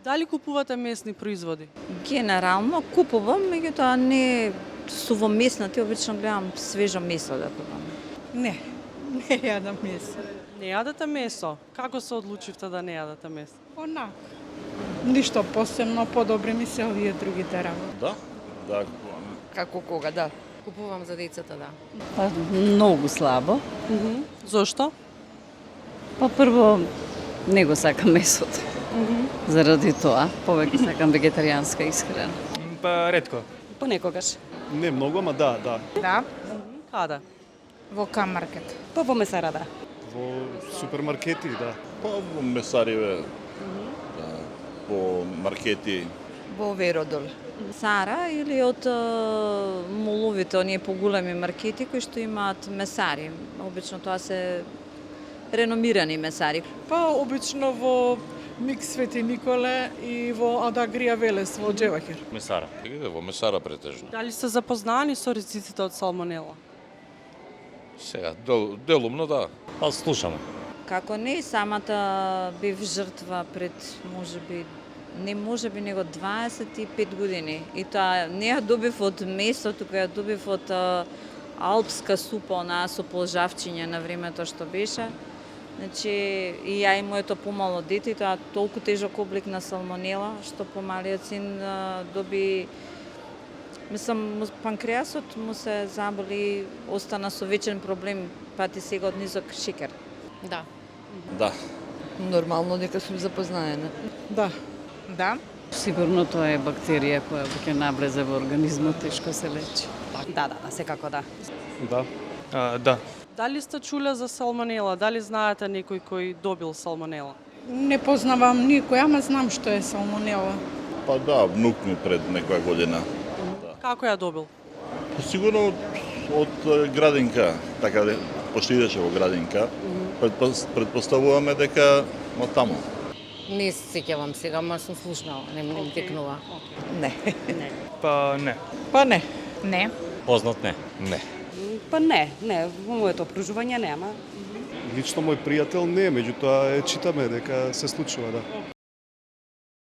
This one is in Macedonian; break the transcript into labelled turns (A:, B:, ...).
A: Дали купувате месни производи?
B: Генерално купувам, меѓутоа не сувомеснати, обично гледам свежо месо да купувам.
C: Не, не јадам месо.
A: Не јадете месо? Како се одлучивте да не јадете месо?
C: Онако. Ништо посебно, подобри ми се овие другите работи.
D: Да, купувам.
E: Како кога, да. Купувам за децата, да.
F: Па многу слабо.
A: Зошто?
F: Па прво не го сакам месото. Заради тоа, повеќе сакам вегетаријанска исхрана.
G: Па ретко.
E: Понекогаш.
G: Не многу, ама да.
C: Да,
A: Каде?
C: во Камаркет.
E: Па во месара, да.
G: Во супермаркети, да.
D: Па во месариве, да, по маркети.
E: Во Веродол.
B: Сара или од моловите, оние поголеми маркети кои што имаат месари. Обично тоа се реномирани месари.
C: Па обично во Микс Свети Николе и во Адагрија Велес во Джевахир.
H: Месара.
D: Иде во месара претежно.
A: Дали сте запознаани со ризиците од салмонела?
D: Сега, делумно да.
H: Па слушаме.
B: Како не, самата бев жртва пред, него 25 години. И тоа не ја добив од месо, туку ја добив од алпска супа, онаа со полжавчиња на времето што беше. Значи, и ја и моето помало дете, тоа толку тежок облик на салмонела, што помалиот син доби, панкреасот му се заболи, остана со вечен проблем, пати сега од низок шекер.
E: Да.
D: Да.
E: Нормално дека сум запознаена.
C: Да. Да.
F: Сигурно тоа е бактерија која ќе навлезе во организмот, тешко се лечи.
E: Да, секако да.
G: Да. Да.
A: Дали сте чуле за салмонела? Дали знаете некој кој добил салмонела?
C: Не познавам никој, ама знам што е салмонела.
D: Па да, внук ми пред некоја година.
A: Како ја добил?
D: Па сигурно од градинка, така пошто идеше во градинка. Предпоставуваме дека од таму.
E: Не се сеќавам сега, ама сум слушнала, не ми текнува.
C: Не.
G: Па не.
C: Па не. Не.
H: Познат не.
D: Не.
E: Па не, во моето окружување нема.
G: Лично мој пријател не, меѓутоа читаме дека се случува, да.